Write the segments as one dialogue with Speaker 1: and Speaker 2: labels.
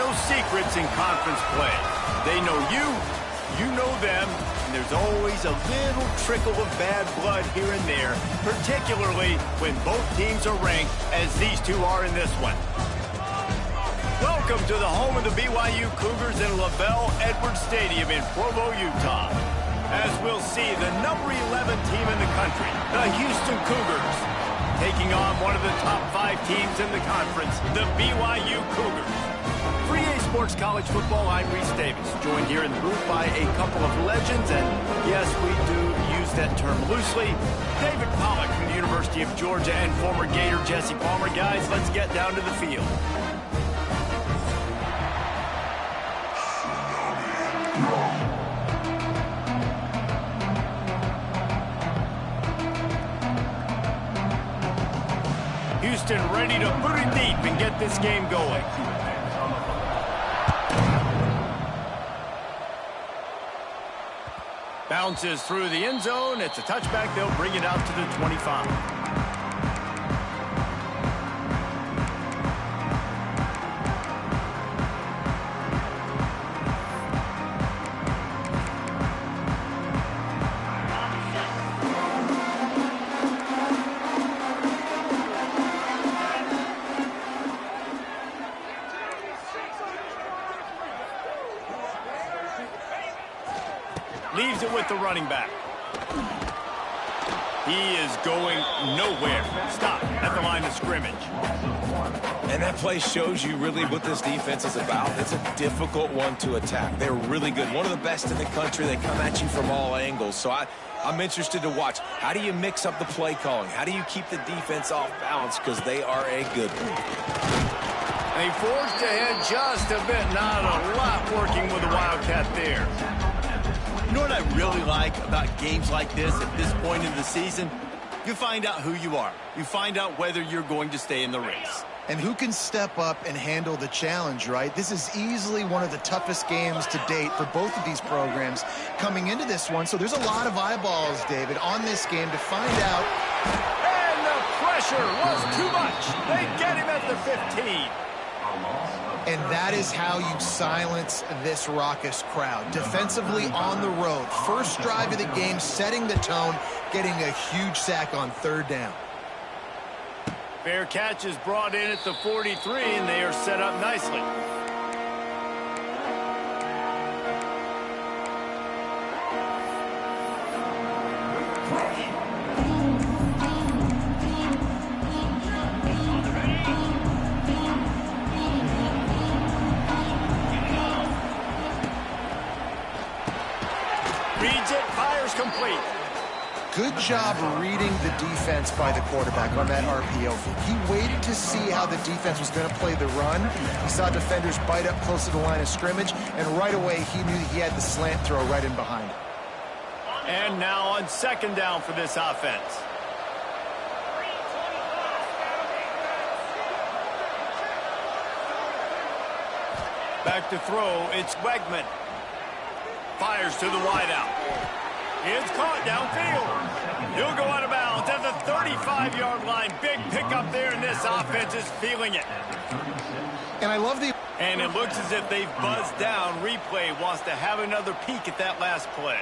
Speaker 1: no secrets in conference play. They know you, you know them, and there's always a little trickle of bad blood here and there, particularly when both teams are ranked as these two are in this one. Welcome to the home of the BYU Cougars in LaBelle Edwards Stadium in Provo, Utah. As we'll see, the number 11 team in the country, the Houston Cougars, taking on one of the top 5 teams in the conference, the BYU Cougars. For EA Sports College Football, I'm Reese Davis, joined here in the booth by a couple of legends, and yes, we do use that term loosely. David Pollack from the University of Georgia and former Gator Jesse Palmer. Guys, let's get down to the field. Houston ready to put it deep and get this game going. Bounces through the end zone. It's a touchback. They'll bring it out to the 25. Leaves it with the running back. He is going nowhere. Stop at the line of scrimmage.
Speaker 2: And that play shows you really what this defense is about. It's a difficult one to attack. They're really good. One of the best in the country. They come at you from all angles. So I'm interested to watch. How do you mix up the play calling? How do you keep the defense off balance? Because they are a good one.
Speaker 1: They forced ahead just a bit. Not a lot working with the Wildcat there. You know what I really like about games like this at this point in the season? You find out who you are. You find out whether you're going to stay in the race.
Speaker 3: And who can step up and handle the challenge, right? This is easily one of the toughest games to date for both of these programs coming into this one. So there's a lot of eyeballs, David, on this game to find out.
Speaker 1: And the pressure was too much. They get him at the 15.
Speaker 3: And that is how you silence this raucous crowd. Defensively on the road. First drive of the game, setting the tone, getting a huge sack on third down.
Speaker 1: Fair catch is brought in at the 43, and they are set up nicely. Reads it, fires complete.
Speaker 3: Good job reading the defense by the quarterback on that RPO. He waited to see how the defense was going to play the run. He saw defenders bite up close to the line of scrimmage, and right away he knew he had the slant throw right in behind.
Speaker 1: And now on second down for this offense. Back to throw, it's Wegman. Fires to the wideout. It's caught downfield. He'll go out of bounds at the 35-yard line. Big pickup there, and this offense is feeling it.
Speaker 3: And I love the...
Speaker 1: And it looks as if they've buzzed down. Replay wants to have another peek at that last play.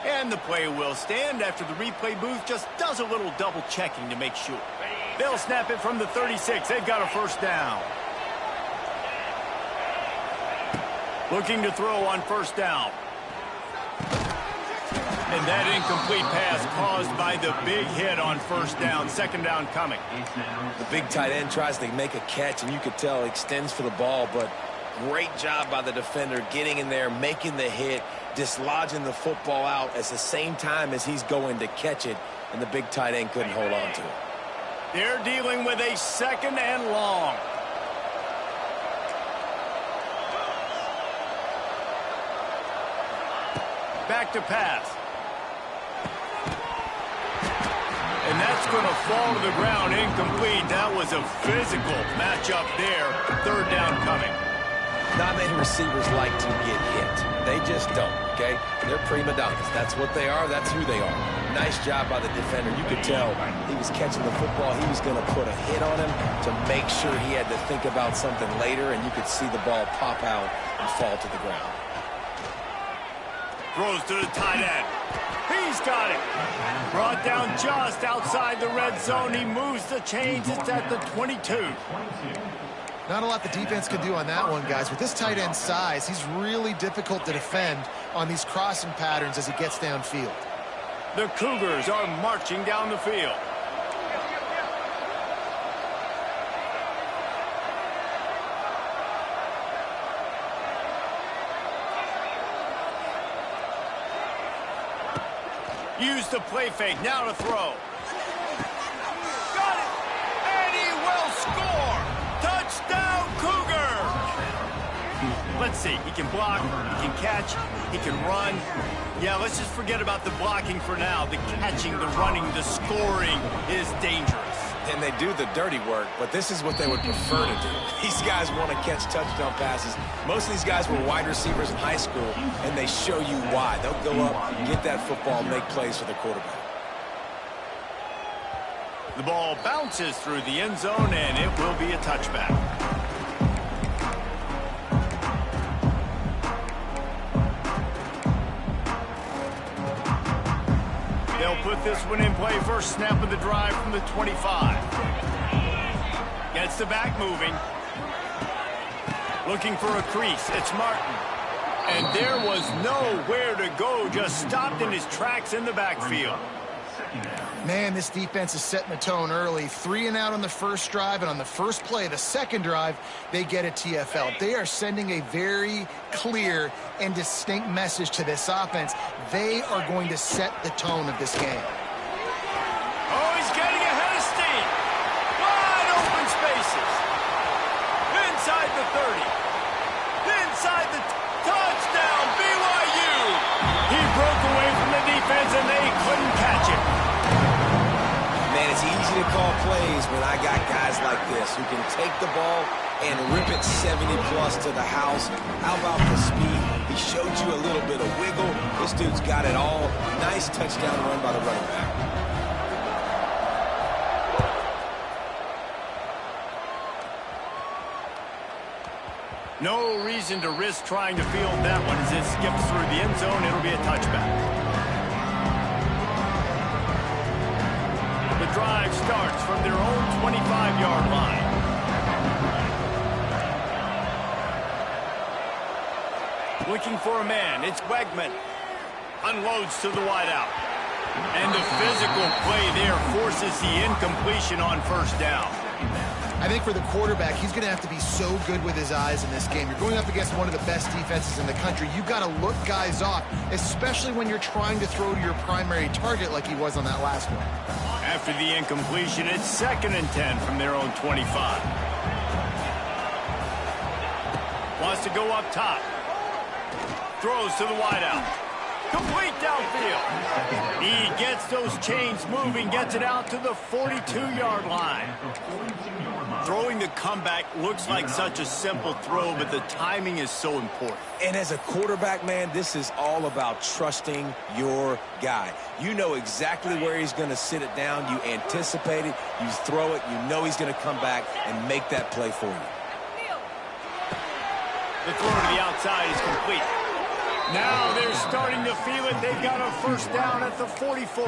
Speaker 1: And the play will stand after the replay booth just does a little double checking to make sure. They'll snap it from the 36. They've got a first down. Looking to throw on first down. And that incomplete pass caused by the big hit on first down. Second down coming.
Speaker 2: The big tight end tries to make a catch, and you could tell he extends for the ball, but great job by the defender getting in there, making the hit, dislodging the football out at the same time as he's going to catch it, and the big tight end couldn't hold on to it.
Speaker 1: They're dealing with a second and long. Back to pass. And that's going to fall to the ground incomplete. That was a physical matchup there. Third down coming.
Speaker 2: Not many receivers like to get hit. They just don't, okay? They're prima donnas. That's what they are. That's who they are. Nice job by the defender. You could tell he was catching the football. He was going to put a hit on him to make sure he had to think about something later, and you could see the ball pop out and fall to the ground.
Speaker 1: Throws to the tight end. He's got it. Brought down just outside the red zone. He moves the chains. It's at the 22.
Speaker 3: Not a lot the defense can do on that one, guys. With this tight end size, he's really difficult to defend on these crossing patterns as he gets downfield.
Speaker 1: The Cougars are marching down the field. Use the play fake, now to throw. Got it! And he will score! Touchdown, Cougars! Let's see, he can block, he can catch, he can run. Yeah, let's just forget about the blocking for now. The catching, the running, the scoring is dangerous.
Speaker 2: And they do the dirty work, but this is what they would prefer to do. These guys want to catch touchdown passes. Most of these guys were wide receivers in high school, and they show you why. They'll go up, get that football, make plays for the quarterback.
Speaker 1: The ball bounces through the end zone, and it will be a touchback. They'll put this one in play. First snap of the drive from the 25. Gets the back moving. Looking for a crease. It's Martin. And there was nowhere to go. Just stopped in his tracks in the backfield.
Speaker 3: Man, this defense is setting the tone early. 3 and out on the first drive, and on the first play, the second drive, they get a TFL. They are sending a very clear and distinct message to this offense. They are going to set the tone of this game.
Speaker 1: Oh, he's getting ahead of steam. Wide open spaces. Inside the 30. Inside the touchdown, BYU. He broke away from the defense, and they couldn't catch it.
Speaker 2: Man, it's easy to call plays when I got guys like this who can take the ball and rip it 70-plus to the house. How about the speed? He showed you a little bit of wiggle. This dude's got it all. Nice touchdown run by the running back.
Speaker 1: No reason to risk trying to field that one as it skips through the end zone. It'll be a touchback. The drive starts from their own 25-yard line. Looking for a man. It's Wegman. Unloads to the wideout. And the physical play there forces the incompletion on first down.
Speaker 3: I think for the quarterback, he's going to have to be so good with his eyes in this game. You're going up against one of the best defenses in the country. You've got to look guys off, especially when you're trying to throw to your primary target like he was on that last one.
Speaker 1: After the incompletion, it's 2nd and 10 from their own 25. Wants to go up top. Throws to the wideout. Complete downfield. He gets those chains moving, gets it out to the 42-yard line. Throwing the comeback looks like such a simple throw, but the timing is so important.
Speaker 2: And as a quarterback, man, this is all about trusting your guy. You know exactly where he's going to sit it down. You anticipate it. You throw it. You know he's going to come back and make that play for you.
Speaker 1: The throw to the outside is complete. Now they're starting to feel it. They've got a first down at the 44.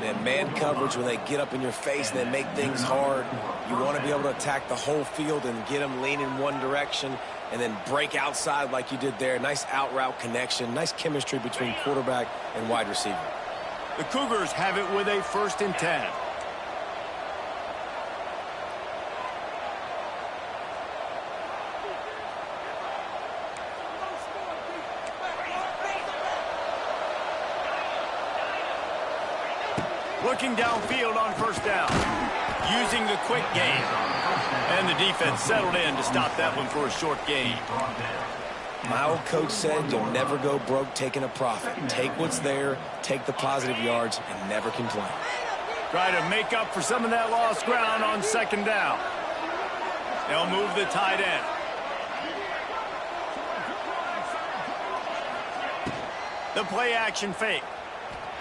Speaker 2: And man coverage, when they get up in your face and they make things hard, you want to be able to attack the whole field and get them leaning one direction and then break outside like you did there. Nice out route connection, nice chemistry between quarterback and wide receiver.
Speaker 1: The Cougars have it with a 1st and 10. Looking downfield on first down. Using the quick game. And the defense settled in to stop that one for a short gain.
Speaker 2: My old coach said you'll never go broke taking a profit. Take what's there, take the positive yards, and never complain.
Speaker 1: Try to make up for some of that lost ground on 2nd down. They'll move the tight end. The play action fake.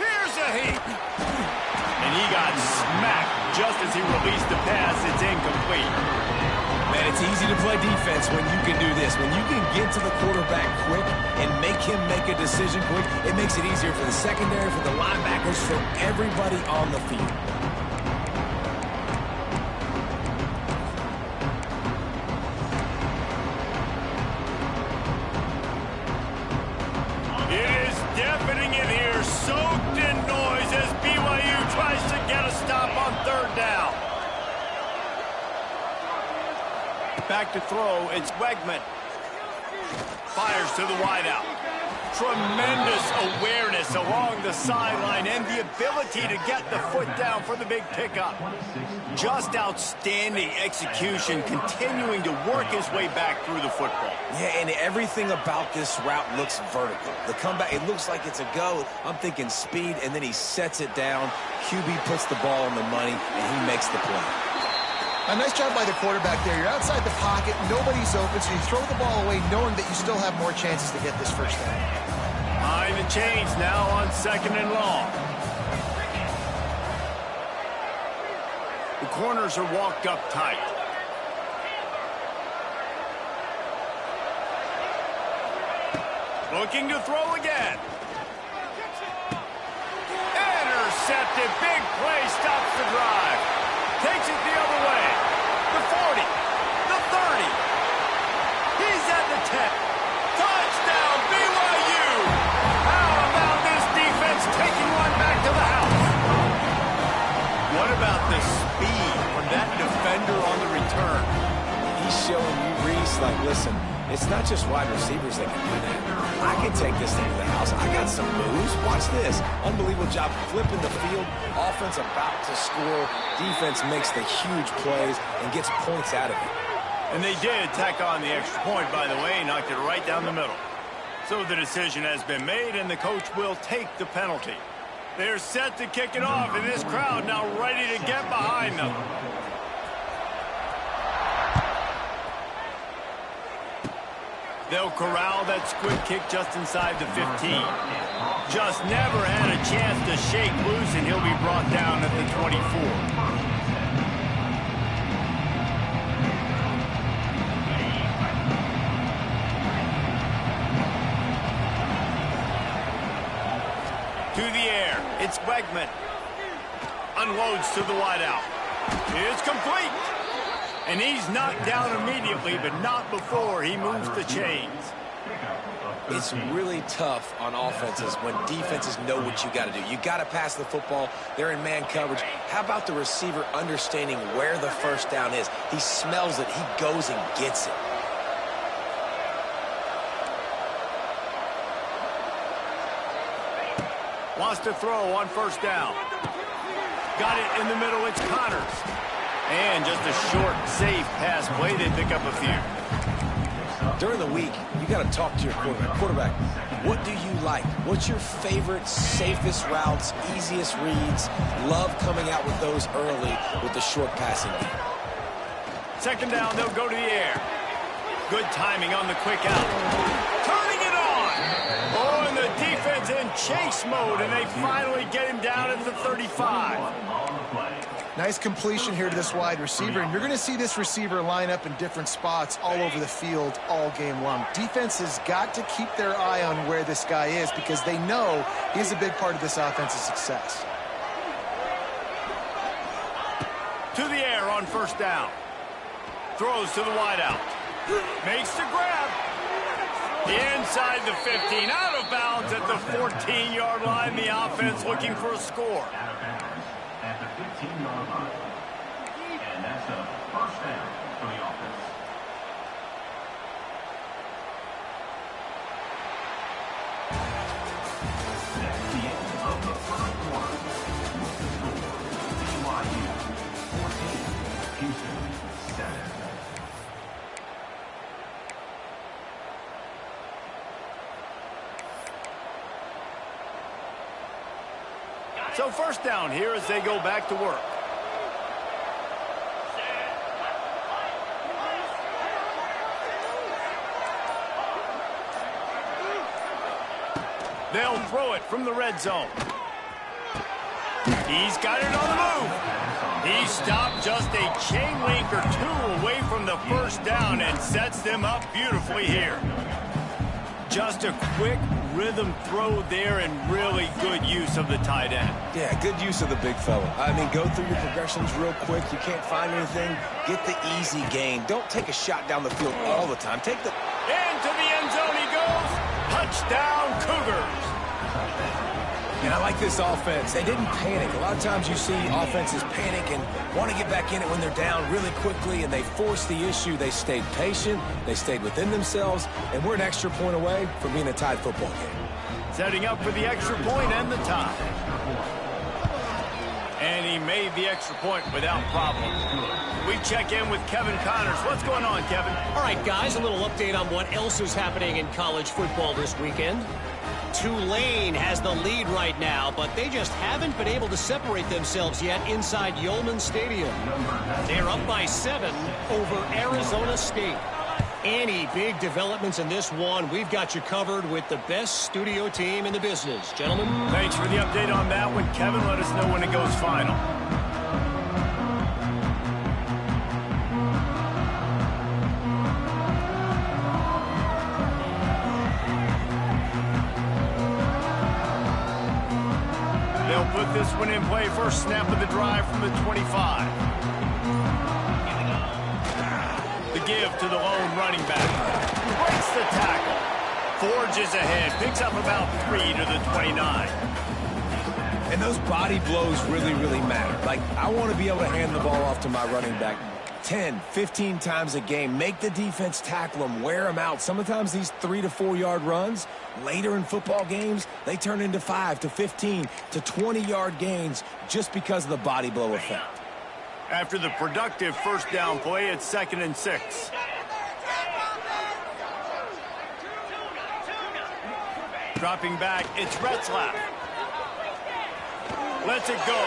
Speaker 1: Here's a heat. And he got smacked just as he released the pass. It's incomplete.
Speaker 2: Man, it's easy to play defense when you can do this. When you can get to the quarterback quick and make him make a decision quick, it makes it easier for the secondary, for the linebackers, for everybody on the field.
Speaker 1: It is deafening in here, soaked in noise as BYU tries to get a stop on third down. Back to throw, it's Wegman. Fires to the wideout. Tremendous awareness along the sideline and the ability to get the foot down for the big pickup. Just outstanding execution, continuing to work his way back through the football.
Speaker 2: Yeah, and everything about this route looks vertical. The comeback, it looks like it's a go. I'm thinking speed, and then he sets it down. QB puts the ball on the money, and he makes the play.
Speaker 3: A nice job by the quarterback there. You're outside the pocket, nobody's open, so you throw the ball away knowing that you still have more chances to get this first down.
Speaker 1: Behind the chains now on 2nd and long. The corners are walked up tight. Looking to throw again. Intercepted. Big play stops the drive. Takes it the other way. The 40. The 30. He's at the 10. Touchdown, BYU. How about this defense taking one back to the house? What about the speed from that defender on the return?
Speaker 2: He's showing you, Reese, like, listen, it's not just wide receivers that can do that. I can take this thing to the house. I got some moves. Watch this. Unbelievable job flipping the field. Offense about to score. Defense makes the huge plays and gets points out of it.
Speaker 1: And they did tack on the extra point, by the way, knocked it right down the middle. So the decision has been made, and the coach will take the penalty. They're set to kick it off, and this crowd now ready to get behind them. They'll corral that squib kick just inside the 15. Just never had a chance to shake loose, and he'll be brought down at the 24. To the air, it's Wegman. Unloads to the wideout. It's complete. And he's knocked down immediately, but not before he moves the chains.
Speaker 2: It's really tough on offenses when defenses know what you got to do. You got to pass the football. They're in man coverage. How about the receiver understanding where the first down is? He smells it. He goes and gets it.
Speaker 1: Wants to throw on first down. Got it in the middle. It's Connors. And just a short, safe pass play. They pick up a few.
Speaker 2: During the week, you got to talk to your quarterback. What do you like? What's your favorite, safest routes, easiest reads? Love coming out with those early with the short passing game.
Speaker 1: Second down, they'll go to the air. Good timing on the quick out. Turning it on. Oh, and the defense in chase mode, and they finally get him down at the 35.
Speaker 3: Nice completion here to this wide receiver, and you're going to see this receiver line up in different spots all over the field all game long. Defense has got to keep their eye on where this guy is because they know he's a big part of this offense's success.
Speaker 1: To the air on first down. Throws to the wideout. Makes the grab. Inside the 15, out of bounds at the 14-yard line. The offense looking for a score.
Speaker 4: At the 15-yard line. And that's a first down for the offense. That's the end of the first quarter. With the score, BYU 14, Houston 7.
Speaker 1: So first down here as they go back to work. They'll throw it from the red zone. He's got it on the move. He stopped just a chain link or two away from the first down and sets them up beautifully here. Just a quick rhythm throw there and really good use of the tight end.
Speaker 2: Yeah, good use of the big fella. I mean, go through your progressions real quick. You can't find anything. Get the easy gain. Don't take a shot down the field all the time. Take the...
Speaker 1: Into the end zone he goes. Touchdown, Cougars.
Speaker 2: And I like this offense. They didn't panic. A lot of times you see offenses panic and want to get back in it when they're down really quickly, and they force the issue. They stayed patient. They stayed within themselves, and we're an extra point away from being a tied football game.
Speaker 1: Setting up for the extra point and the tie. And he made the extra point without problem. We check in with Kevin Connors. What's going on, Kevin?
Speaker 5: All right, guys, a little update on what else is happening in college football this weekend. Tulane has the lead right now, but they just haven't been able to separate themselves yet inside Yulman Stadium. They're up by 7 over Arizona State. Any big developments in this one, we've got you covered with the best studio team in the business. Gentlemen.
Speaker 1: Thanks for the update on that one, Kevin. Let us know when it goes final. They'll put this one in play. First snap of the drive from the 25. The give to the lone running back. Breaks the tackle. Forges ahead. Picks up about 3 to the 29.
Speaker 2: And those body blows really, really matter. Like, I want to be able to hand the ball off to my running back 10, 15 times a game. Make the defense tackle them, wear them out. Sometimes these 3 to 4 yard runs, later in football games, they turn into 5 to 15 to 20 yard gains just because of the body blow effect.
Speaker 1: After the productive first down play, it's 2nd and 6. Dropping back, it's Retzlaff. Lets it go.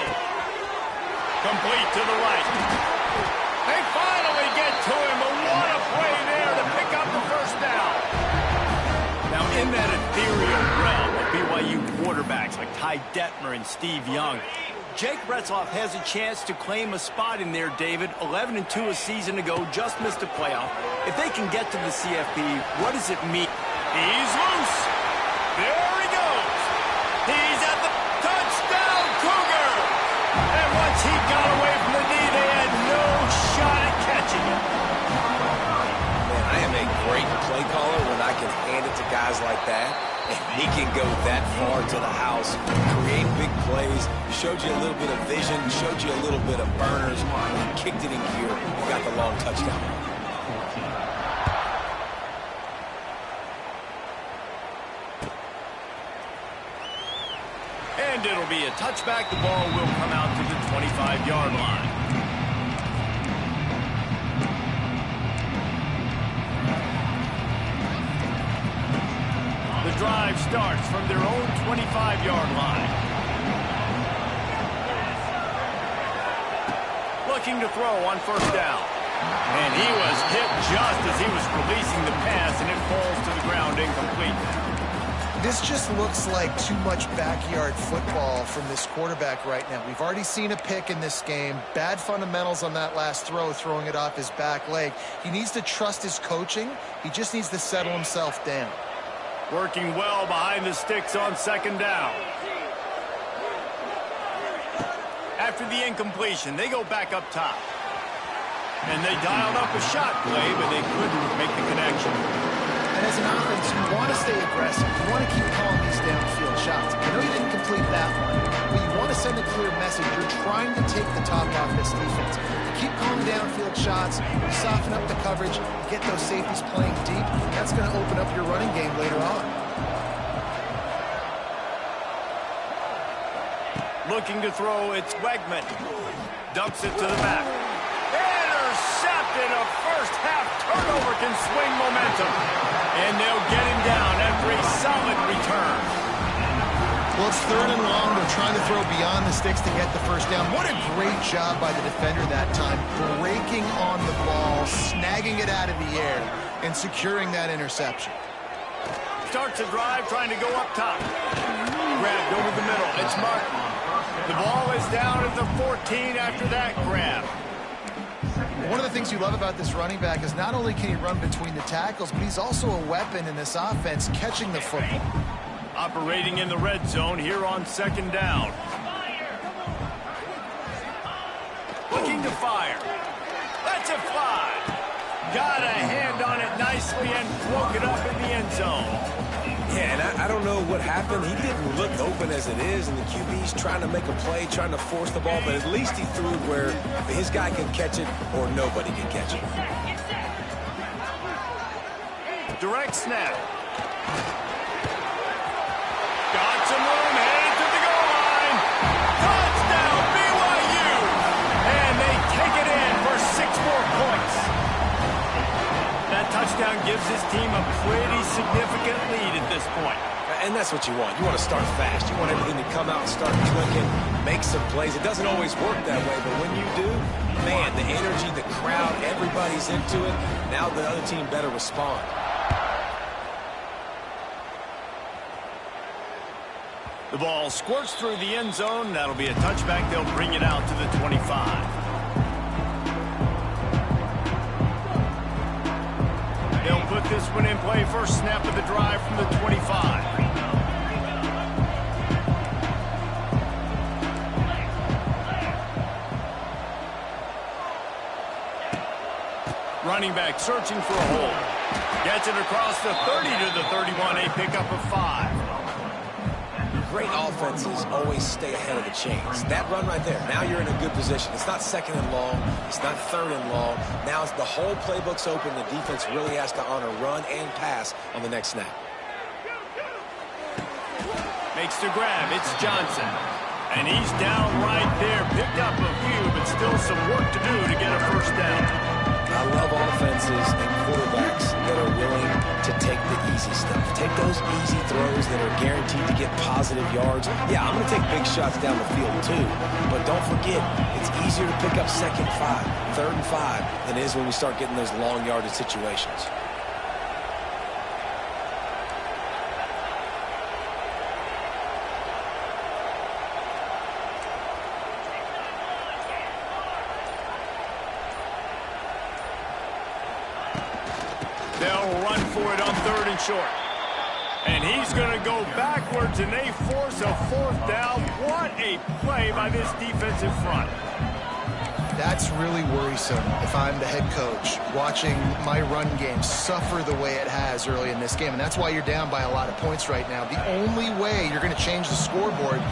Speaker 1: Complete to the right. They finally get to him, but what a play there to pick up the first down. Now, in that ethereal realm of BYU quarterbacks like Ty Detmer and Steve Young, Jake Retzlaff has a chance to claim a spot in there, David. 11-2 a season ago, just missed a playoff. If they can get to the CFP, what does it mean? He's loose. There he goes. He's at the touchdown, Cougar. And once he got away from the knee, they had no shot at catching him.
Speaker 2: Man, I am a great play caller when I can hand it to guys like that. And he can go that far to the house, create big plays. Showed you a little bit of vision, showed you a little bit of burners. When he kicked it in gear, he got the long touchdown.
Speaker 1: And it'll be a touchback. The ball will come out to the 25-yard line. The drive starts from their own 25-yard line. Looking to throw on first down. And he was hit just as he was releasing the pass, and it falls to the ground incomplete.
Speaker 3: This just looks like too much backyard football from this quarterback right now. We've already seen a pick in this game. Bad fundamentals on that last throw, throwing it off his back leg. He needs to trust his coaching. He just needs to settle himself down.
Speaker 1: Working well behind the sticks on second down. After the incompletion, they go back up top. And they dialed up a shot play, but they couldn't make the connection.
Speaker 3: And as an offense, you want to stay aggressive. You want to keep calling these downfield shots. I know you didn't complete that one, but you want to send a clear message. You're trying to take the top off this defense. You keep calling downfield shots, you soften up the coverage, you get those safeties playing deep. That's going to open up your running game later on.
Speaker 1: Looking to throw, it's Wegman. Dumps it to the back. Intercepted. A first-half turnover can swing momentum. And they'll get him down after a solid return.
Speaker 3: Well, it's 3rd and long. They're trying to throw beyond the sticks to get the first down. What a great job by the defender that time. Breaking on the ball, snagging it out of the air, and securing that interception.
Speaker 1: starts the drive trying to go up top. Grabbed over the middle. It's Martin. The ball is down at the 14 after that grab.
Speaker 3: One of the things you love about this running back is not only can he run between the tackles, but he's also a weapon in this offense catching the football.
Speaker 1: Operating in the red zone here on second down. Looking to fire. That's a fly. Got a hand on it nicely and broke it up in the end zone.
Speaker 2: Yeah, and I don't know what happened. He didn't look open as it is, and the QB's trying to make a play, trying to force the ball, but at least he threw it where his guy can catch it or nobody can catch it.
Speaker 1: Direct snap. Got some room, headed to the goal line. Touchdown, BYU! And they take it in for 6 more points. That touchdown gives his team a pretty significant lead at this point.
Speaker 2: And that's what you want. You want to start fast. You want everything to come out and start clicking, make some plays. It doesn't always work that way, but when you do, man, the energy, the crowd, everybody's into it. Now the other team better respond.
Speaker 1: The ball squirts through the end zone. That'll be a touchback. They'll bring it out to the 25. They'll put this one in play. First snap of the drive from the 25. Running back searching for a hole. Gets it across the 30 to the 31. A pickup of 5.
Speaker 2: Great offenses always stay ahead of the chains. That run right there, now you're in a good position. It's not second and long. It's not third and long. Now it's the whole playbook's open. The defense really has to honor run and pass on the next snap.
Speaker 1: Makes the grab. It's Johnson. And he's down right there. Picked up a few, but still some work to do to get a first down.
Speaker 2: I love offenses and quarterbacks that are willing to take the easy stuff. Take those easy throws that are guaranteed to get positive yards. Yeah, I'm going to take big shots down the field too. But don't forget, it's easier to pick up second 5, third and 5 than it is when we start getting those long yardage situations.
Speaker 1: They'll run for it on 3rd and short. And he's going to go backwards, and they force a 4th down. What a play by this defensive front.
Speaker 3: That's really worrisome if I'm the head coach watching my run game suffer the way it has early in this game. And that's why you're down by a lot of points right now. The only way you're going to change the scoreboard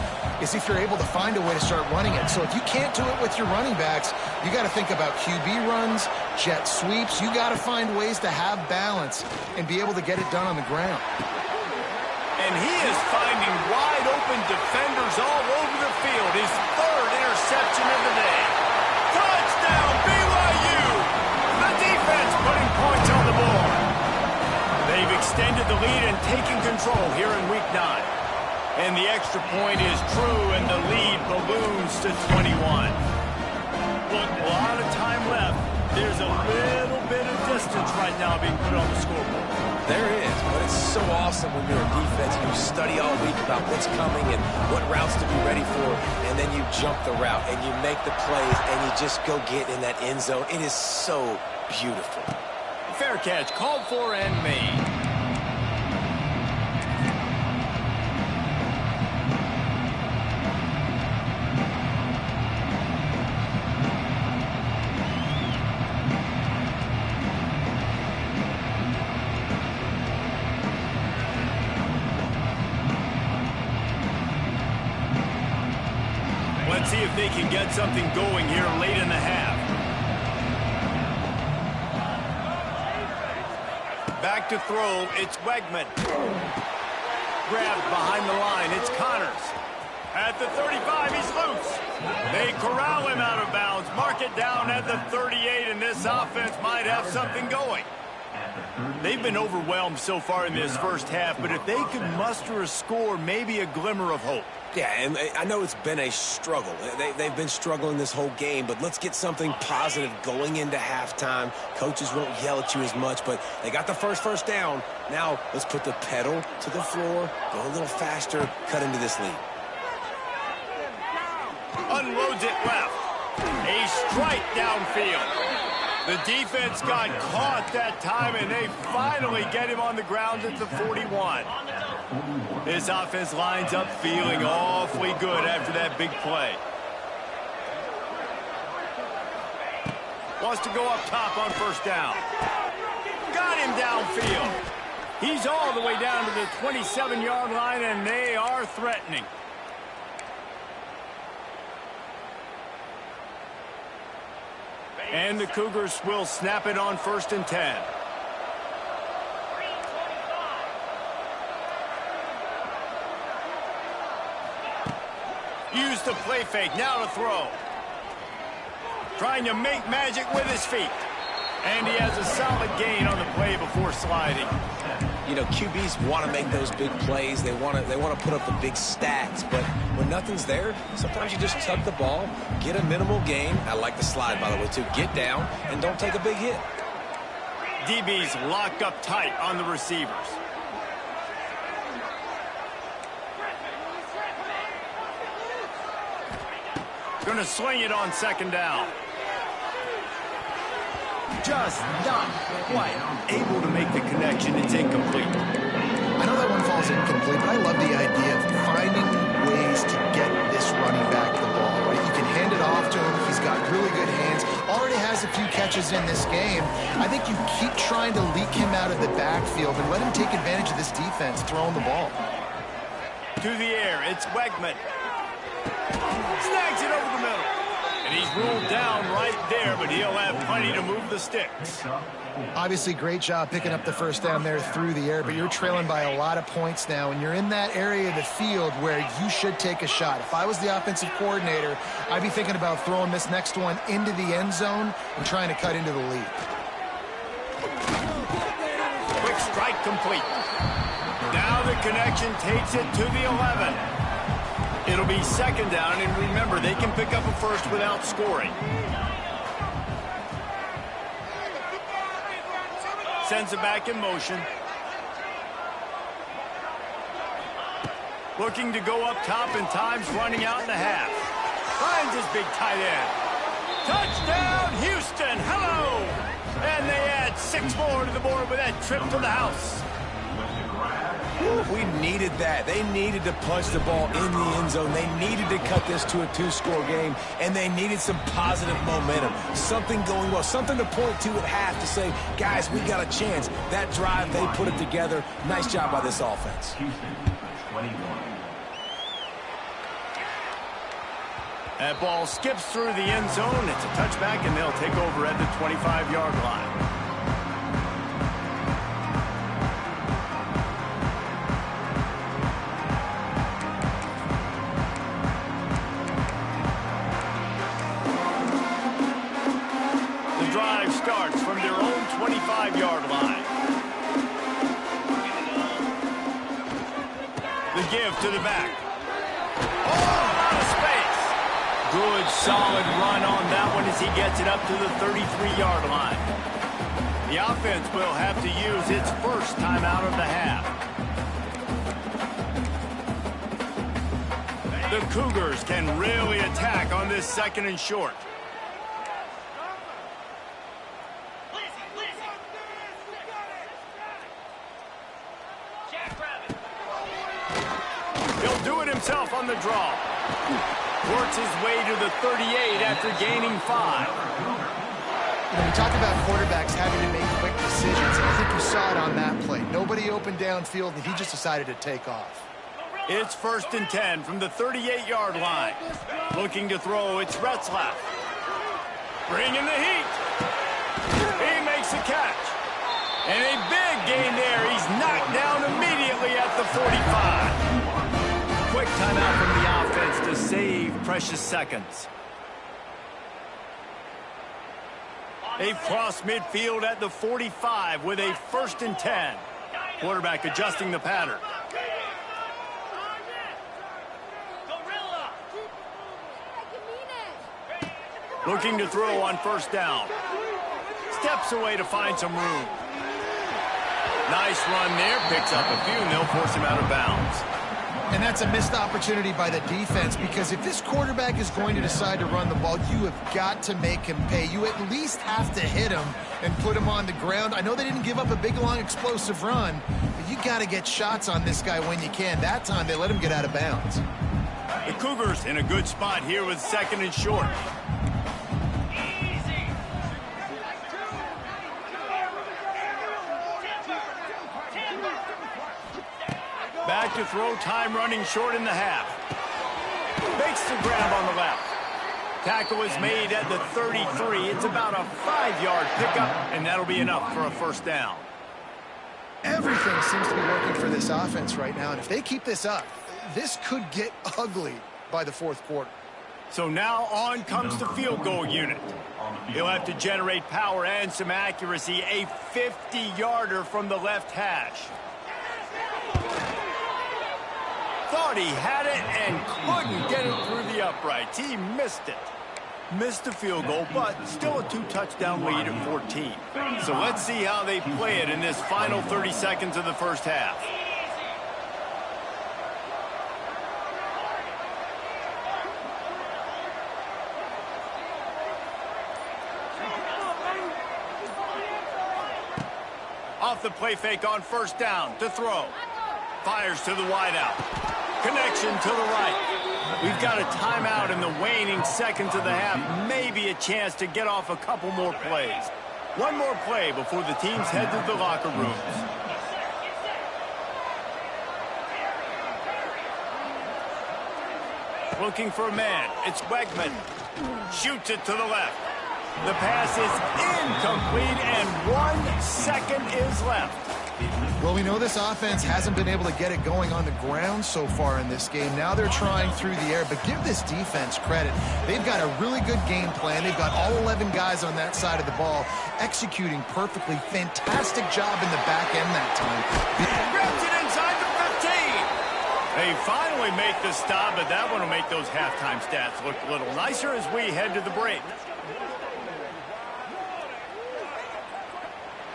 Speaker 3: is if you're able to find a way to start running it. So if you can't do it with your running backs, you got to think about QB runs, jet sweeps. You got to find ways to have balance and be able to get it done on the ground.
Speaker 1: And he is finding wide open defenders all over the field. His 3rd interception of the day. Touchdown, BYU! The defense putting points on the board. They've extended the lead and taken control here in Week 9. And the extra point is true, and the lead balloons to 21. Look, a lot of time left. There's a little bit of distance right now being put on the scoreboard.
Speaker 2: There is, but it's so awesome when you're a defense and you study all week about what's coming and what routes to be ready for, and then you jump the route and you make the plays and you just go get in that end zone. It is so beautiful.
Speaker 1: Fair catch, called for and made. Let's see if they can get something going here late in the half. Back to throw, it's Wegman. Grabbed behind the line, it's Connors. At the 35, he's loose. They corral him out of bounds, mark it down at the 38, and this offense might have something going. They've been overwhelmed so far in this first half, but if they could muster a score, maybe a glimmer of hope.
Speaker 2: Yeah, and I know it's been a struggle. They've been struggling this whole game, but let's get something positive going into halftime. Coaches won't yell at you as much, but they got the first down. Now let's put the pedal to the floor, go a little faster, cut into this lead.
Speaker 1: Unloads it left. A strike downfield. The defense got caught that time, and they finally get him on the ground at the 41. His offense lines up feeling awfully good after that big play. Wants to go up top on first down. Got him downfield. He's all the way down to the 27-yard line, and they are threatening. And the Cougars will snap it on 1st and 10. Use the play fake, now to throw. Trying to make magic with his feet. And he has a solid gain on the play before sliding.
Speaker 2: You know, QBs want to make those big plays. They want to put up the big stats. But when nothing's there, sometimes you just tuck the ball, get a minimal gain. I like the slide, by the way, too. Get down and don't take a big hit.
Speaker 1: DB's locked up tight on the receivers. Going to sling it on 2nd down. Just not quite able to make the connection. It's incomplete.
Speaker 3: I know that one falls incomplete, but I love the idea of finding ways to get this running back the ball, right? You can hand it off to him. He's got really good hands. Already has a few catches in this game. I think you keep trying to leak him out of the backfield and let him take advantage of this defense throwing the ball.
Speaker 1: To the air, it's Wegman. Snags it over the middle. And he's ruled down right there, but he'll have plenty to move the sticks.
Speaker 3: Obviously, great job picking up the first down there through the air, but you're trailing by a lot of points now, and you're in that area of the field where you should take a shot. If I was the offensive coordinator, I'd be thinking about throwing this next one into the end zone and trying to cut into the lead.
Speaker 1: Quick strike complete. Now the connection takes it to the 11. It'll be 2nd down, and remember, they can pick up a first without scoring. Sends it back in motion. Looking to go up top, and time's running out in the half. Finds his big tight end. Touchdown, Houston! Hello! And they add 6 more to the board with that trip to the house.
Speaker 2: We needed that. They needed to punch the ball in the end zone. They needed to cut this to a 2-score game, and they needed some positive momentum. Something going well, something to point to at half to say, guys, we got a chance. That drive, they put it together. Nice job by this offense.
Speaker 1: That ball skips through the end zone. It's a touchback, and they'll take over at the 25-yard line. Starts from their own 25-yard line. The give to the back. Oh, out of space. Good, solid run on that one as he gets it up to the 33-yard line. The offense will have to use its first timeout of the half. The Cougars can really attack on this 2nd and short. Himself on the draw. Works his way to the 38 after gaining 5.
Speaker 3: When we talk about quarterbacks having to make quick decisions, and I think you saw it on that play. Nobody opened downfield, and he just decided to take off.
Speaker 1: It's 1st and 10 from the 38-yard line. Looking to throw, it's Retzlaff. Bringing the heat. He makes the catch. And a big gain there. He's knocked down immediately at the 45. Quick timeout from the offense to save precious seconds. They've crossed midfield at the 45 with a 1st and 10. Quarterback adjusting the pattern. Looking to throw on 1st down. Steps away to find some room. Nice run there. Picks up a few, and they'll force him out of bounds.
Speaker 3: And that's a missed opportunity by the defense, because if this quarterback is going to decide to run the ball, you have got to make him pay. You at least have to hit him and put him on the ground. I know they didn't give up a big, long, explosive run, but you got to get shots on this guy when you can. That time, they let him get out of bounds.
Speaker 1: The Cougars in a good spot here with 2nd and short. Back to throw, time running short in the half. Makes the grab on the left. Tackle is made at the 33. It's about a 5-yard pickup, and that'll be enough for a 1st down.
Speaker 3: Everything seems to be working for this offense right now, and if they keep this up, this could get ugly by the 4th quarter.
Speaker 1: So now on comes the field goal unit. He'll have to generate power and some accuracy. A 50-yarder from the left hash. Thought he had it and couldn't get it through the uprights. He missed it. Missed the field goal, but still a 2-touchdown lead at 14. So let's see how they play it in this final 30 seconds of the 1st half. Off the play fake on 1st down to throw. Fires to the wideout. Connection to the right. We've got a timeout in the waning seconds of the half. Maybe a chance to get off a couple more plays. One more play before the teams head to the locker rooms. Looking for a man. It's Wegman. Shoots it to the left. The pass is incomplete, and 1 second is left.
Speaker 3: Well, we know this offense hasn't been able to get it going on the ground so far in this game. Now they're trying through the air, but give this defense credit. They've got a really good game plan. They've got all 11 guys on that side of the ball executing perfectly. Fantastic job in the back end that time.
Speaker 1: Grabs it inside the 15. They finally make the stop, but that one will make those halftime stats look a little nicer as we head to the break.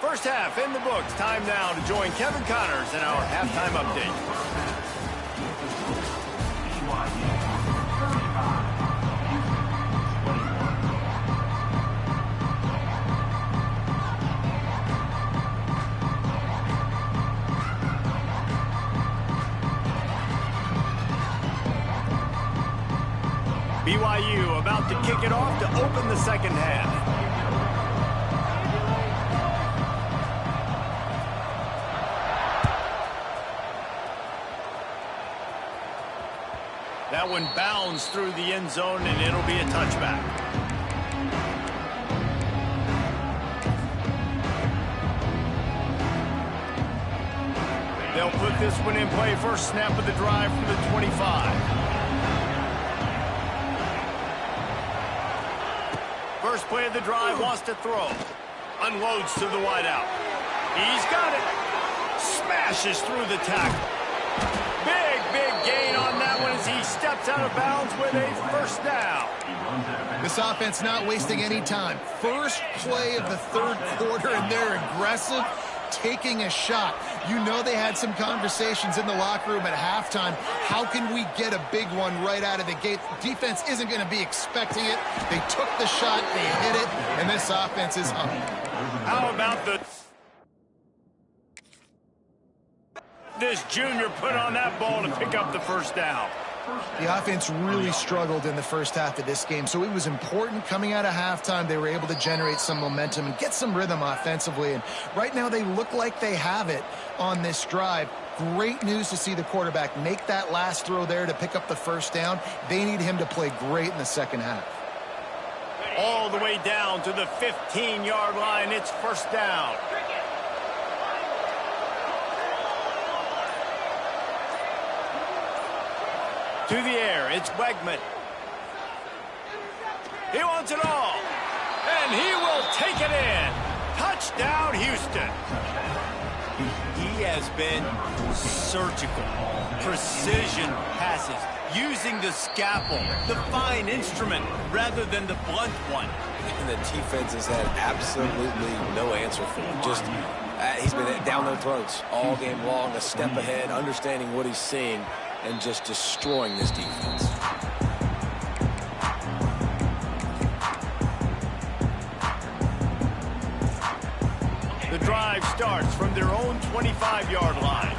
Speaker 1: 1st half in the books. Time now to join Kevin Connors in our halftime update. BYU about to kick it off to open the 2nd half. That one bounds through the end zone, and it'll be a touchback. They'll put this one in play. 1st snap of the drive from the 25. 1st play of the drive, wants to throw. Unloads to the wideout. He's got it. Smashes through the tackle. Big gain on that one as he steps out of bounds with a 1st down.
Speaker 3: This offense not wasting any time. 1st play of the 3rd quarter, and they're aggressive, taking a shot. You know they had some conversations in the locker room at halftime. How can we get a big one right out of the gate? Defense isn't going to be expecting it. They took the shot, they hit it, and this offense is up.
Speaker 1: How about this junior put on that ball to pick up the 1st down?
Speaker 3: The offense really struggled in the 1st half of this game, so it was important coming out of halftime. They were able to generate some momentum and get some rhythm offensively, and right now they look like they have it on this drive. Great news to see the quarterback make that last throw there to pick up the 1st down. They need him to play great in the 2nd half.
Speaker 1: All the way down to the 15-yard line. It's 1st down. To the air, it's Wegman. He wants it all. And he will take it in. Touchdown, Houston. He has been surgical. Precision passes, using the scalpel, the fine instrument, rather than the blunt one.
Speaker 2: And the defense has had absolutely no answer for him. Just, he's been down their throats all game long, a step ahead, understanding what he's seeing, and just destroying this defense.
Speaker 1: The drive starts from their own 25-yard line.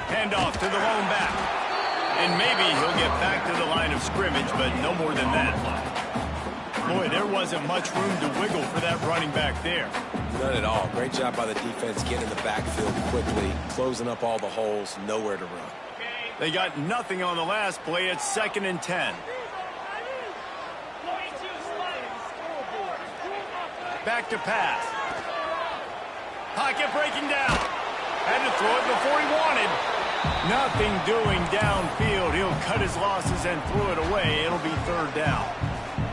Speaker 1: Handoff to the lone back. And maybe he'll get back to the line of scrimmage, but no more than that. Boy, there wasn't much room to wiggle for that running back there.
Speaker 2: None at all. Great job by the defense getting in the backfield quickly, closing up all the holes, nowhere to run.
Speaker 1: They got nothing on the last play. It's 2nd and 10. Back to pass. Pocket breaking down. Had to throw it before he wanted. Nothing doing downfield. He'll cut his losses and throw it away. It'll be 3rd down.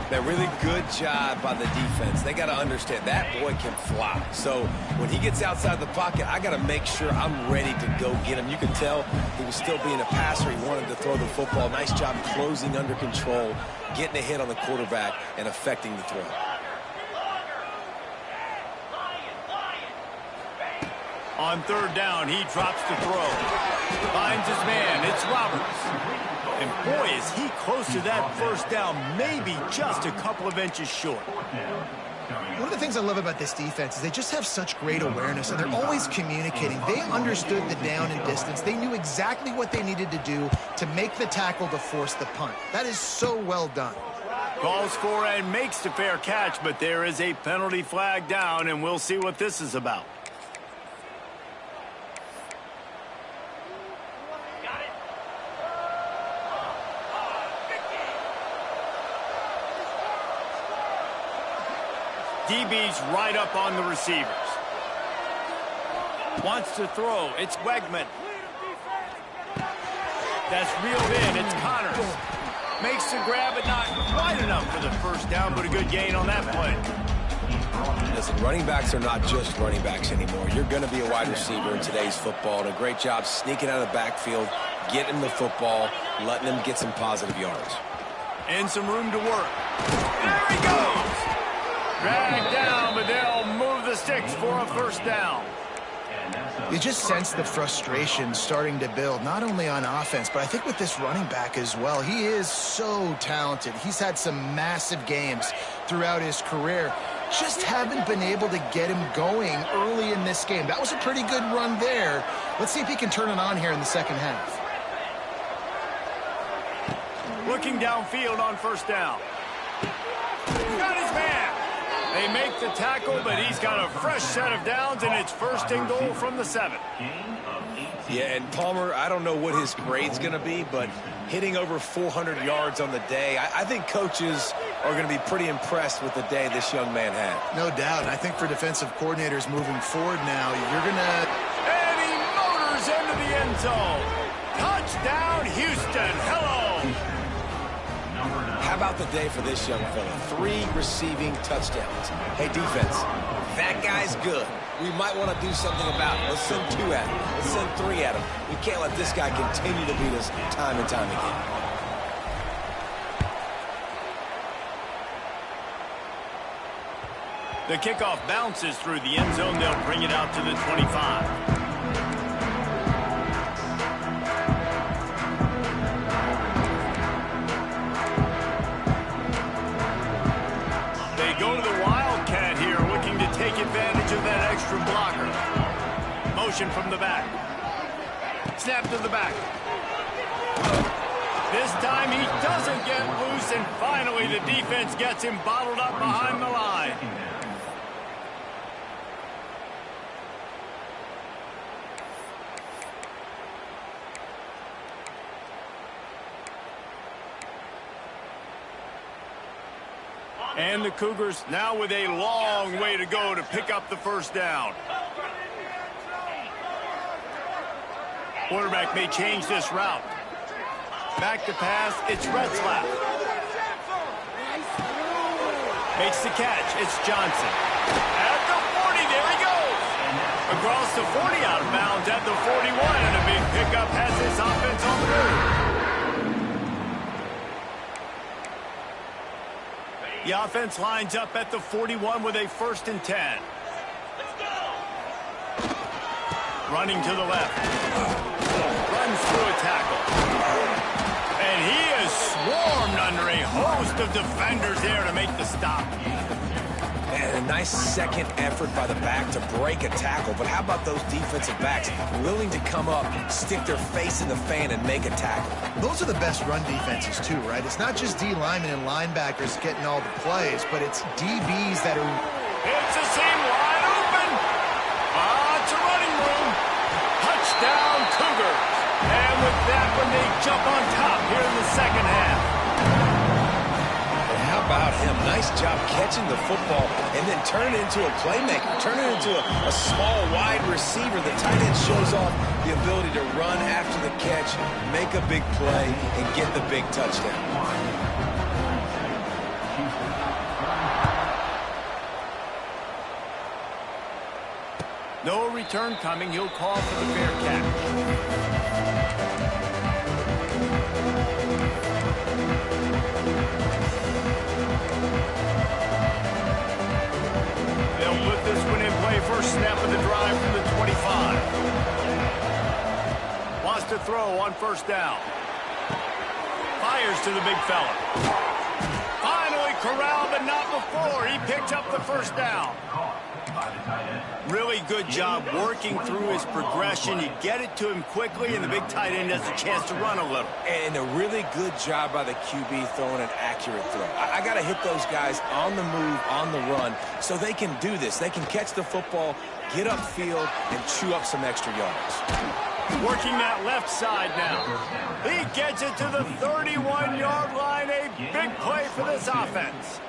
Speaker 2: That really good job by the defense. They got to understand that boy can fly. So when he gets outside the pocket, I got to make sure I'm ready to go get him. You can tell he was still being a passer. He wanted to throw the football. Nice job closing under control, getting a hit on the quarterback, and affecting the throw.
Speaker 1: On 3rd down, he drops the throw. Finds his man. It's Roberts. And boy, is he close to that 1st down, maybe just a couple of inches short.
Speaker 3: One of the things I love about this defense is they just have such great awareness, and they're always communicating. They understood the down and distance. They knew exactly what they needed to do to make the tackle to force the punt. That is so well done.
Speaker 1: Calls for and makes the fair catch, but there is a penalty flag down, and we'll see what this is about. DB's right up on the receivers. Wants to throw. It's Wegman. That's reeled in. It's Connors. Makes the grab, but not quite enough for the 1st down, but a good gain on that play.
Speaker 2: Listen, running backs are not just running backs anymore. You're going to be a wide receiver in today's football. And a great job sneaking out of the backfield, getting the football, letting them get some positive yards.
Speaker 1: And some room to work. There he goes. Dragged down, but they'll move the sticks for a 1st down.
Speaker 3: You just sense the frustration starting to build, not only on offense, but I think with this running back as well. He is so talented. He's had some massive games throughout his career. Just haven't been able to get him going early in this game. That was a pretty good run there. Let's see if he can turn it on here in the 2nd half.
Speaker 1: Looking downfield on 1st down. Got his man. They make the tackle, but he's got a fresh set of downs, and it's 1st and goal from the 7.
Speaker 2: Yeah, and Palmer, I don't know what his grade's going to be, but hitting over 400 yards on the day, I think coaches are going to be pretty impressed with the day this young man had.
Speaker 3: No doubt. I think for defensive coordinators moving forward now, you're going to...
Speaker 1: And he motors into the end zone. Touchdown, Houston. Hello.
Speaker 2: How about the day for this young fella? 3 receiving touchdowns. Hey, defense, that guy's good. We might want to do something about it. Let's send 2 at him. Let's send 3 at him. We can't let this guy continue to beat us time and time again.
Speaker 1: The kickoff bounces through the end zone. They'll bring it out to the 25. Go to the Wildcat here, looking to take advantage of that extra blocker. Motion from the back. Snap to the back. This time he doesn't get loose, and finally the defense gets him bottled up behind the line. And the Cougars now with a long way to go to pick up the 1st down. Quarterback may change this route. Back to pass, it's Retzlaff. Makes the catch. It's Johnson. At the 40, there he goes. Across the 40, out of bounds at the 41, and a big pickup has his offense on the move. The offense lines up at the 41 with a 1st and 10. Running to the left. Runs through a tackle. And he is swarmed under a host of defenders there to make the stop.
Speaker 2: And a nice second effort by the back to break a tackle. But how about those defensive backs willing to come up, stick their face in the fan, and make a tackle?
Speaker 3: Those are the best run defenses, too, right? It's not just D linemen and linebackers getting all the plays, but it's DBs that are...
Speaker 1: It's a seam wide open. It's a running room. Touchdown, Cougars. And with that one, they jump on top here in the second half.
Speaker 2: And how about him? Nice job catching the football and then turn it into a playmaker. Turn it into a small, wide receiver. The tight end shows off the ability to run after the catch, make a big play, and get the big touchdown.
Speaker 1: No return coming. He'll call for the fair catch. They'll put this one in play. First snap of the drive from the 25. Wants to throw on 1st down. Fires to the big fella. Finally corralled, but not before. He picked up the 1st down. Really good job working through his progression. You get it to him quickly, and the big tight end has a chance to run a little.
Speaker 2: And a really good job by the QB throwing an accurate throw. I got to hit those guys on the move, on the run, so they can do this. They can catch the football, get upfield, and chew up some extra yards.
Speaker 1: Working that left side now. He gets it to the 31-yard line. A big play for this offense.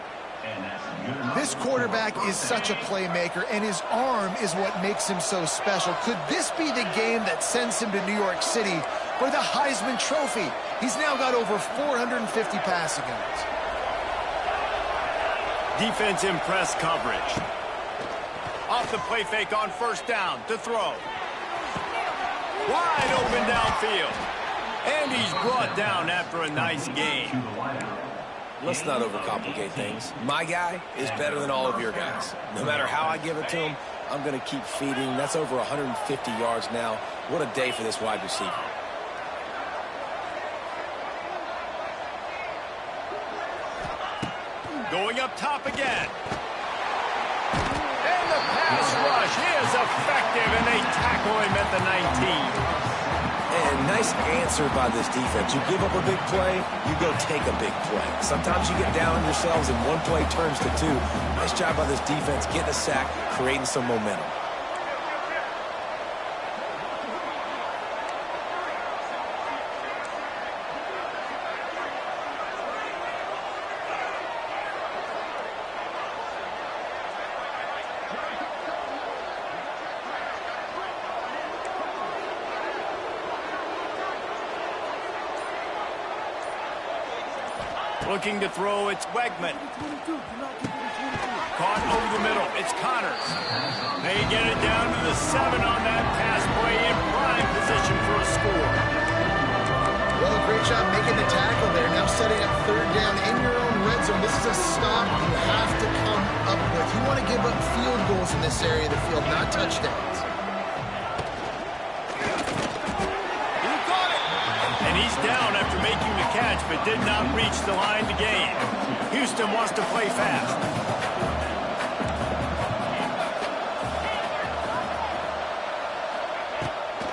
Speaker 3: This quarterback is such a playmaker, and his arm is what makes him so special. Could this be the game that sends him to New York City for the Heisman Trophy? He's now got over 450 passing yards.
Speaker 1: Defense in press coverage. Off the play fake on 1st down to throw. Wide open downfield. And he's brought down after a nice game.
Speaker 2: Let's not overcomplicate things. My guy is better than all of your guys. No matter how I give it to him, I'm going to keep feeding. That's over 150 yards now. What a day for this wide receiver.
Speaker 1: Going up top again. And the pass rush is effective, and they tackle him at the 19.
Speaker 2: And nice answer by this defense. You give up a big play, you go take a big play. Sometimes you get down on yourselves and one play turns to 2. Nice job by this defense getting a sack, creating some momentum.
Speaker 1: Looking to throw, it's Wegman. Caught over the middle, it's Connors. They get it down to the 7 on that pass play, in prime position for a score.
Speaker 3: Well, great job making the tackle there. Now setting up 3rd down in your own red zone. This is a stop you have to come up with. You want to give up field goals in this area of the field, not touchdowns.
Speaker 1: He's down after making the catch, but did not reach the line to gain. Houston wants to play fast.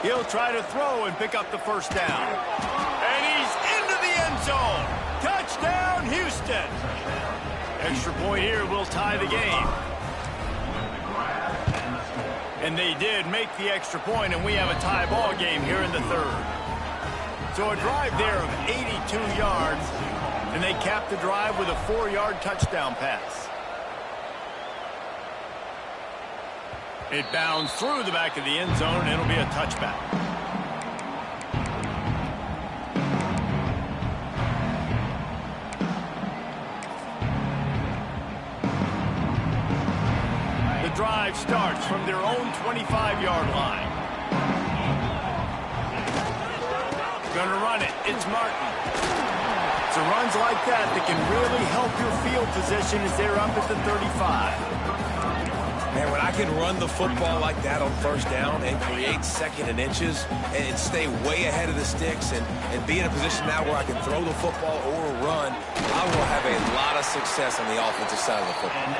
Speaker 1: He'll try to throw and pick up the 1st down. And he's into the end zone. Touchdown, Houston. Extra point here will tie the game. And they did make the extra point, and we have a tie ball game here in the 3rd. So a drive there of 82 yards, and they cap the drive with a 4-yard touchdown pass. It bounds through the back of the end zone, and it'll be a touchback. drive starts from their own 25-yard line. Gonna run it. It's Martin. It's runs like that can really help your field position as they're up at the 35.
Speaker 2: Man, when I can run the football like that on first down and create second and inches and stay way ahead of the sticks and be in a position now where I can throw the football or run, I will have a lot of success on the offensive side of the football.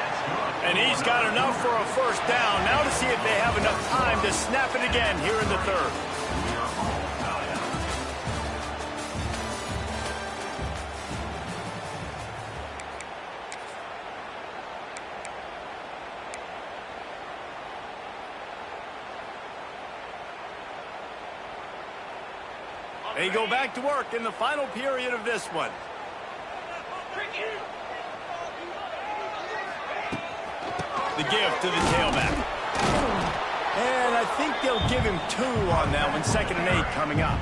Speaker 1: And he's got enough for a first down. Now to see if they have enough time to snap it again here in the third. They go back to work in the final period of this one. The give to the tailback. And I think they'll give him 2 on that one. 2nd and 8 coming up.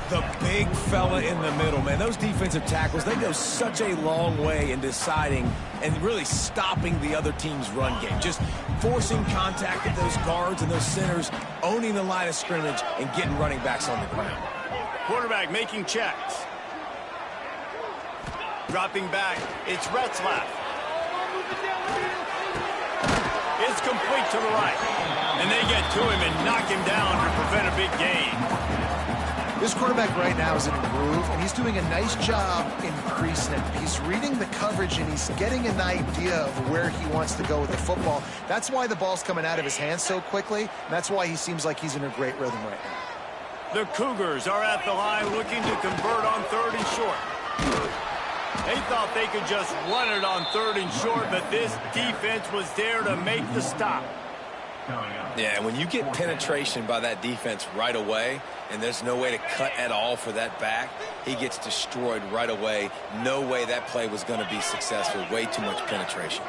Speaker 2: The big fella in the middle, man. Those defensive tackles, they go such a long way in deciding and really stopping the other team's run game. Just forcing contact with those guards and those centers, owning the line of scrimmage, and getting running backs on the ground.
Speaker 1: Quarterback making checks. Dropping back, it's Retzlaff. It's complete to the right. And they get to him and knock him down to prevent a big gain.
Speaker 3: This quarterback right now is in a groove, and he's doing a nice job increasing it. He's reading the coverage, and he's getting an idea of where he wants to go with the football. That's why the ball's coming out of his hands so quickly, and that's why he seems like he's in a great rhythm right now.
Speaker 1: The Cougars are at the line looking to convert on 3rd and short. They thought they could just run it on 3rd and short, but this defense was there to make the stop.
Speaker 2: Yeah, when you get penetration by that defense right away, and there's no way to cut at all for that back, he gets destroyed right away. No way that play was going to be successful. Way too much penetration.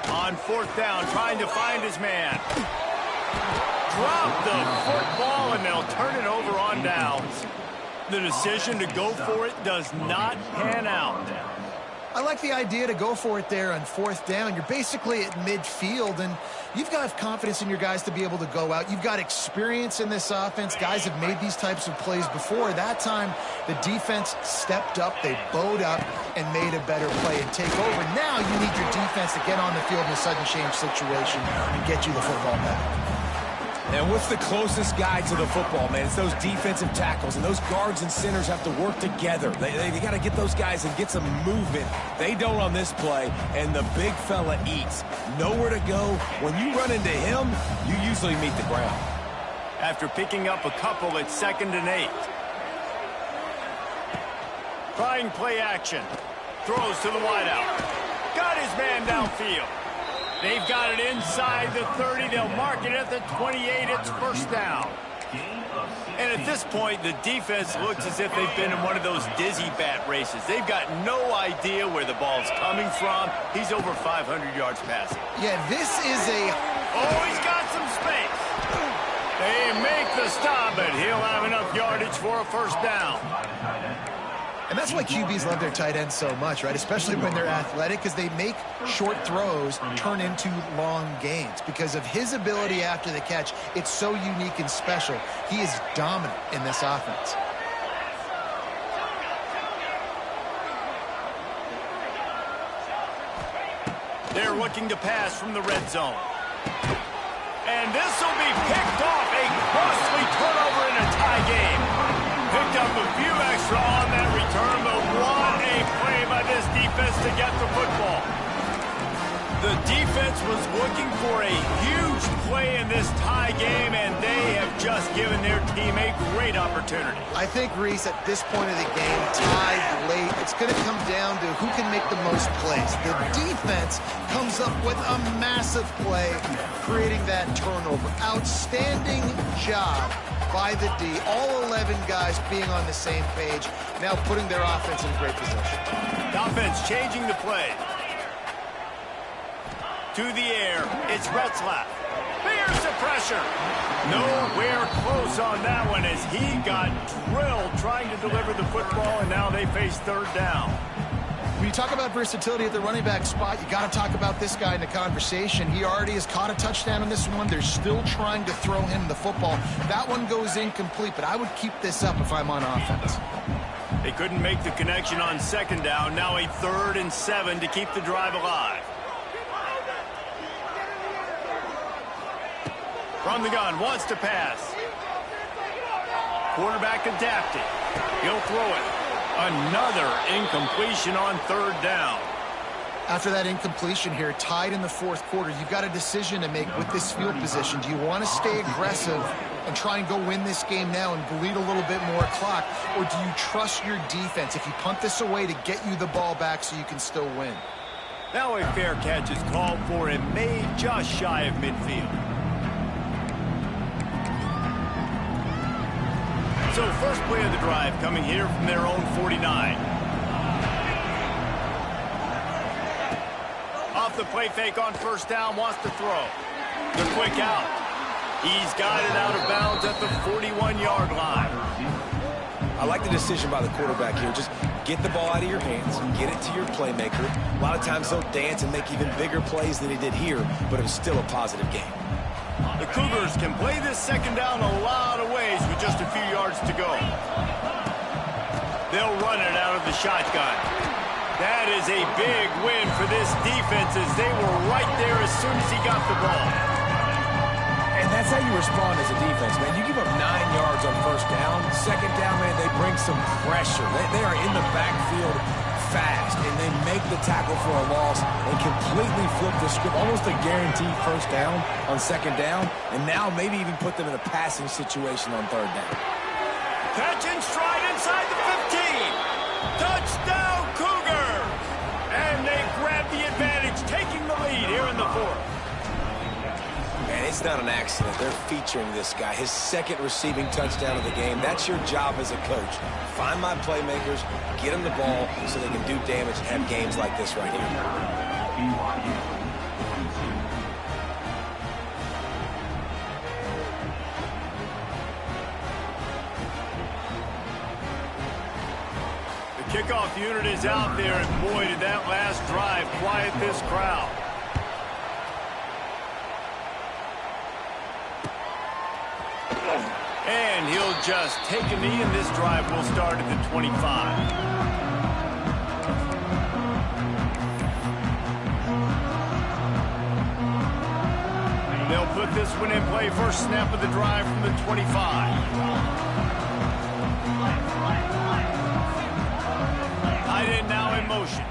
Speaker 1: On 4th down, trying to find his man. Drop the football, and they'll turn it over on downs. The decision to go for it does not pan out.
Speaker 3: I like the idea to go for it there on 4th down. You're basically at midfield, and you've got to have confidence in your guys to be able to go out. You've got experience in this offense. Guys have made these types of plays before. That time, the defense stepped up, they bowed up, and made a better play and take over. Now you need your defense to get on the field in a sudden change situation and get you the football back.
Speaker 2: And what's the closest guy to the football, man? It's those defensive tackles, and those guards and centers have to work together. They got to get those guys and get some movement. They don't on this play, and the big fella eats. Nowhere to go. When you run into him, you usually meet the ground.
Speaker 1: After picking up a couple, it's 2nd and 8. Trying play action. Throws to the wideout. Got his man downfield. They've got it inside the 30. They'll mark it at the 28. It's 1st down. And at this point, the defense looks as if they've been in one of those dizzy bat races. They've got no idea where the ball's coming from. He's over 500 yards passing.
Speaker 3: Yeah, this is a...
Speaker 1: Oh, he's got some space. They make the stop, but he'll have enough yardage for a 1st down.
Speaker 3: And that's why QBs love their tight ends so much, right? Especially when they're athletic, because they make short throws turn into long gains. Because of his ability after the catch, it's so unique and special. He is dominant in this offense.
Speaker 1: They're looking to pass from the red zone. And this will be picked off. A costly turnover in a tie game. Picked up a few extra on that return, but what a play by this defense to get the football. The defense was looking for a huge play in this tie game, and they have just given their team a great opportunity.
Speaker 3: I think, Reese, at this point of the game, tied late, it's going to come down to who can make the most plays. The defense comes up with a massive play, creating that turnover. Outstanding job by the D. All 11 guys being on the same page, now putting their offense in great position.
Speaker 1: The offense changing the play. To the air, it's Retzlaff. Here's the pressure. Nowhere close on that one as he got drilled trying to deliver the football, and now they face third down.
Speaker 3: When you talk about versatility at the running back spot, you got to talk about this guy in the conversation. He already has caught a touchdown on this one. They're still trying to throw him the football. That one goes incomplete, but I would keep this up if I'm on offense.
Speaker 1: They couldn't make the connection on second down. Now a 3rd and 7 to keep the drive alive. From the gun, wants to pass. Quarterback adapted. He'll throw it. Another incompletion on third down.
Speaker 3: After that incompletion here, tied in the 4th quarter, you've got a decision to make with this field position. Do you want to stay aggressive and try and go win this game now and bleed a little bit more clock, or do you trust your defense if you punt this away to get you the ball back so you can still win?
Speaker 1: Now a fair catch is called for and made just shy of midfield. So first play of the drive coming here from their own 49. Off the play fake on first down, wants to throw. The quick out. He's got it out of bounds at the 41-yard line.
Speaker 2: I like the decision by the quarterback here. Just get the ball out of your hands, get it to your playmaker. A lot of times they'll dance and make even bigger plays than he did here, but it was still a positive game.
Speaker 1: The Cougars can play this second down a lot of ways with just a few yards to go. They'll run it out of the shotgun. That is a big win for this defense as they were right there as soon as he got the ball.
Speaker 2: And that's how you respond as a defense, man. You give up 9 yards on first down. Second down, man, they bring some pressure. They are in the backfield fast, and they make the tackle for a loss and completely flip the script, almost a guaranteed first down on second down, and now maybe even put them in a passing situation on third down.
Speaker 1: Catch and stride inside the 15. Touchdown, Cougars! And they grab the advantage, taking the lead here in the 4th.
Speaker 2: And it's not an accident. They're featuring this guy. His 2nd receiving touchdown of the game. That's your job as a coach. Find my playmakers, get them the ball so they can do damage and have games like this right here.
Speaker 1: The kickoff unit is out there, and boy, did that last drive quiet this crowd. And he'll just take a knee, and this drive will start at the 25. They'll put this one in play. First snap of the drive from the 25. Tight end now in motion.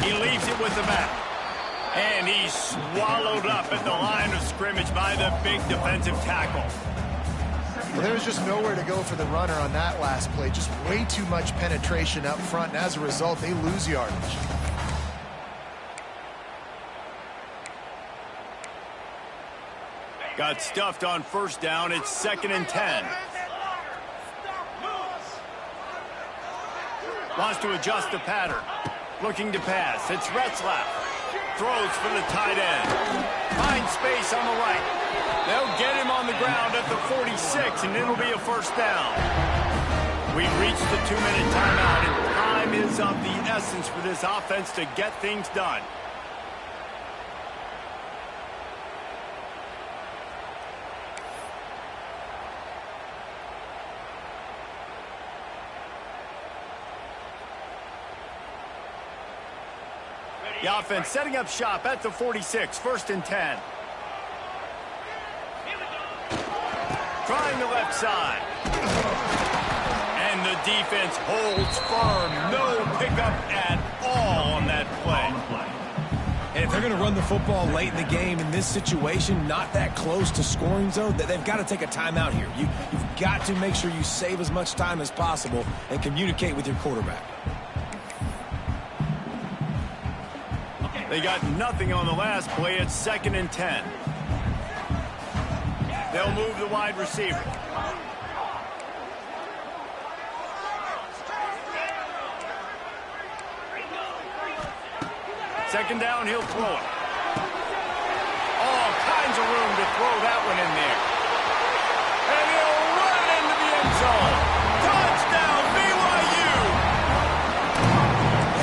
Speaker 1: He leaves it with the back. And he's swallowed up at the line of scrimmage by the big defensive tackle.
Speaker 3: Well, there was just nowhere to go for the runner on that last play. Just way too much penetration up front, and as a result, they lose yardage.
Speaker 1: Got stuffed on first down. It's 2nd and 10. Wants to adjust the pattern. Looking to pass. It's Retzlaff. Throws for the tight end. Finds space on the right. They'll get him on the ground at the 46, and it'll be a first down. We've reached the 2-minute timeout, and time is of the essence for this offense to get things done. The offense setting up shop at the 46, 1st and 10. Trying the left side. And the defense holds firm. No pickup at all on that play.
Speaker 2: And if they're going to run the football late in the game in this situation, not that close to scoring zone, they've got to take a timeout here. You've got to make sure you save as much time as possible and communicate with your quarterback.
Speaker 1: They got nothing on the last play. It's 2nd and 10. They'll move the wide receiver. Second down, he'll throw it. All kinds of room to throw that one in there. And he'll run it into the end zone. Touchdown, BYU!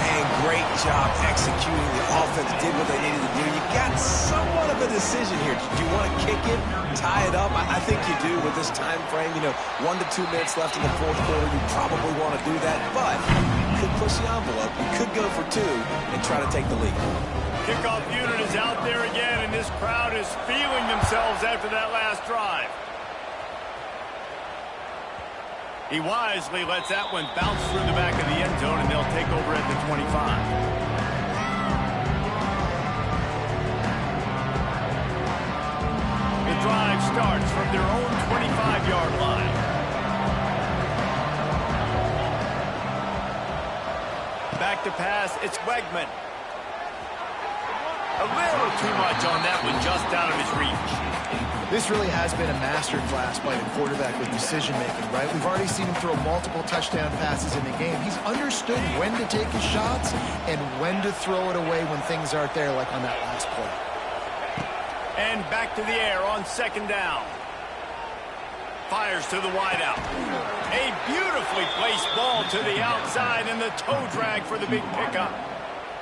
Speaker 2: Man, great job executing. The offense did what they needed to do. You got somewhat of a decision here. Do you want to kick it, tie it up? I think you do with this time frame. 1 to 2 minutes left in the fourth quarter. You probably want to do that, but you could push the envelope. You could go for 2 and try to take the lead.
Speaker 1: Kickoff unit is out there again, and this crowd is feeling themselves after that last drive. He wisely lets that one bounce through the back of the end zone, and they'll take over at the 25. The drive starts from their own 25-yard line. Back to pass, it's Wegman. A little too much on that one, just out of his reach.
Speaker 3: This really has been a masterclass by the quarterback with decision-making, right? We've already seen him throw multiple touchdown passes in the game. He's understood when to take his shots and when to throw it away when things aren't there, like on that last play.
Speaker 1: And back to the air on second down. Fires to the wideout. A beautifully placed ball to the outside, and the toe drag for the big pickup.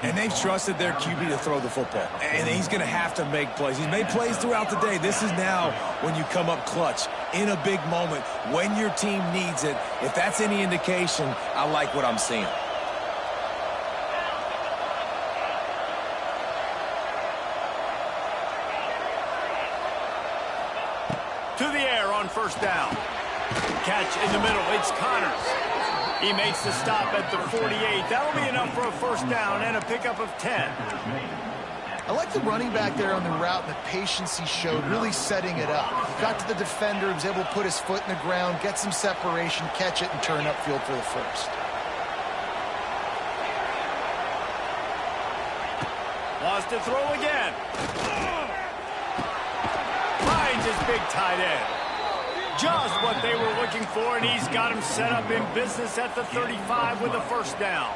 Speaker 2: And they've trusted their QB to throw the football. And he's going to have to make plays. He's made plays throughout the day. This is now when you come up clutch in a big moment when your team needs it. If that's any indication, I like what I'm seeing.
Speaker 1: To the air on first down. Catch in the middle. It's Connors. He makes the stop at the 48. That'll be enough for a first down and a pickup of 10.
Speaker 3: I like the running back there on the route and the patience he showed, really setting it up. He got to the defender, he was able to put his foot in the ground, get some separation, catch it, and turn upfield for the first.
Speaker 1: Wants to throw again. Finds his big tight end. Just what they were looking for, and he's got him set up in business at the 35 with a first down.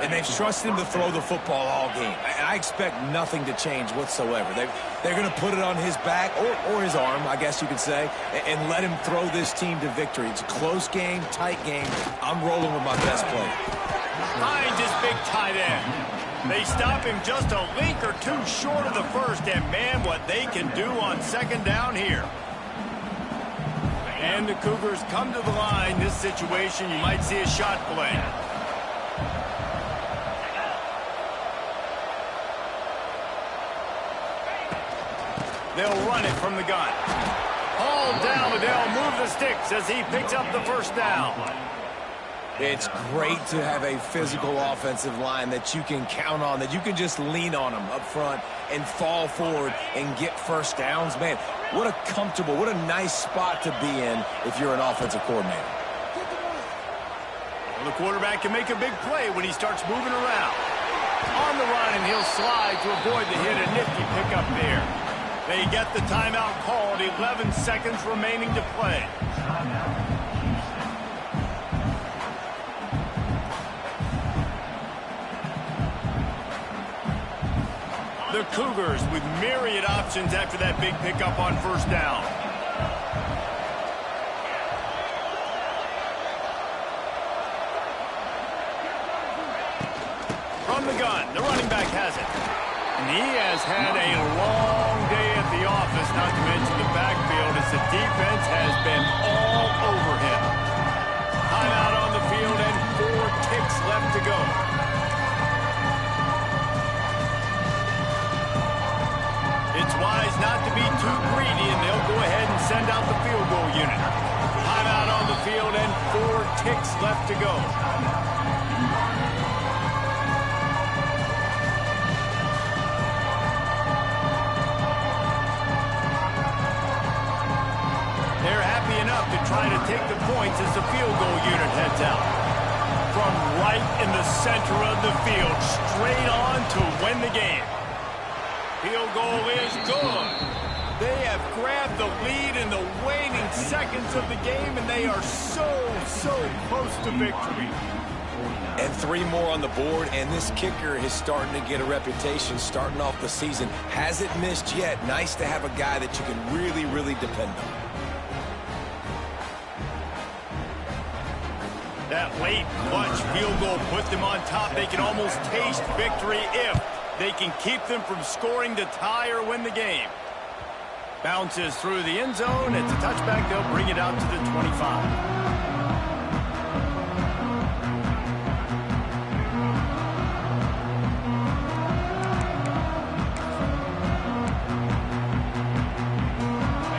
Speaker 2: And they've trusted him to throw the football all game. And I expect nothing to change whatsoever. They're going to put it on his back, or his arm, I guess you could say, and let him throw this team to victory. It's a close game, tight game. I'm rolling with my best player.
Speaker 1: Finds his big tight end. They stop him just a link or two short of the first, and man, what they can do on second down here. And the Cougars come to the line. This situation, you might see a shot play. They'll run it from the gun. All down, they'll move the sticks as he picks up the first down.
Speaker 2: It's great to have a physical offensive line that you can count on, that you can just lean on them up front and fall forward and get first downs. Man, what a comfortable, what a nice spot to be in if you're an offensive coordinator.
Speaker 1: Well, the quarterback can make a big play when he starts moving around. On the run, and he'll slide to avoid the hit. A nifty pickup there. They get the timeout called. 11 seconds remaining to play. The Cougars with myriad options after that big pickup on first down. From the gun, the running back has it. And he has had a long day at the office, not to mention the backfield, as the defense has been all over him. Timeout on the field and 4 ticks left to go. It's wise not to be too greedy, and they'll go ahead and send out the field goal unit. Timeout on the field and 4 ticks left to go. They're happy enough to try to take the points as the field goal unit heads out. From right in the center of the field, straight on to win the game. Field goal is good. They have grabbed the lead in the waning seconds of the game, and they are so close to victory.
Speaker 2: And 3 more on the board, and this kicker is starting to get a reputation starting off the season. Hasn't missed yet. Nice to have a guy that you can really, really depend on.
Speaker 1: That late clutch field goal put them on top. They can almost taste victory if they can keep them from scoring to tie or win the game. Bounces through the end zone. It's a touchback. They'll bring it out to the 25.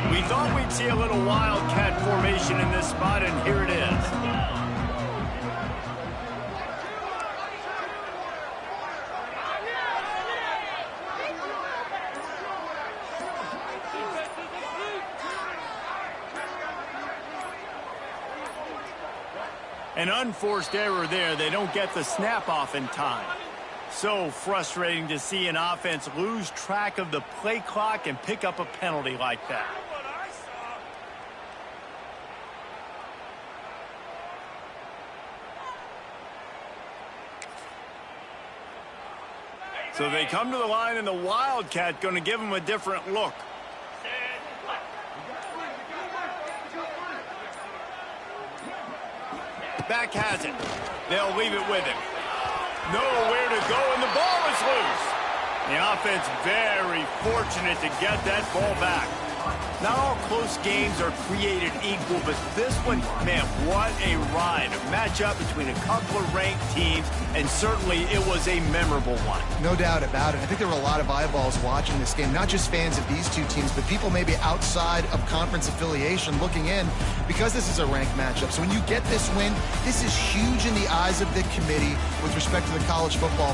Speaker 1: We thought we'd see a little wildcat formation in this spot, and here it is. An unforced error there. They don't get the snap off in time. So frustrating to see an offense lose track of the play clock and pick up a penalty like that. So they come to the line, and the Wildcat going to give them a different look. Back has it. They'll leave it with him. Nowhere to go, and the ball is loose. The offense very fortunate to get that ball back. Not all close games are created equal, but this one, man, what a ride. A matchup between a couple of ranked teams, and certainly it was a memorable one.
Speaker 3: No doubt about it. I think there were a lot of eyeballs watching this game, not just fans of these two teams, but people maybe outside of conference affiliation looking in, because this is a ranked matchup. So when you get this win, this is huge in the eyes of the committee with respect to the college football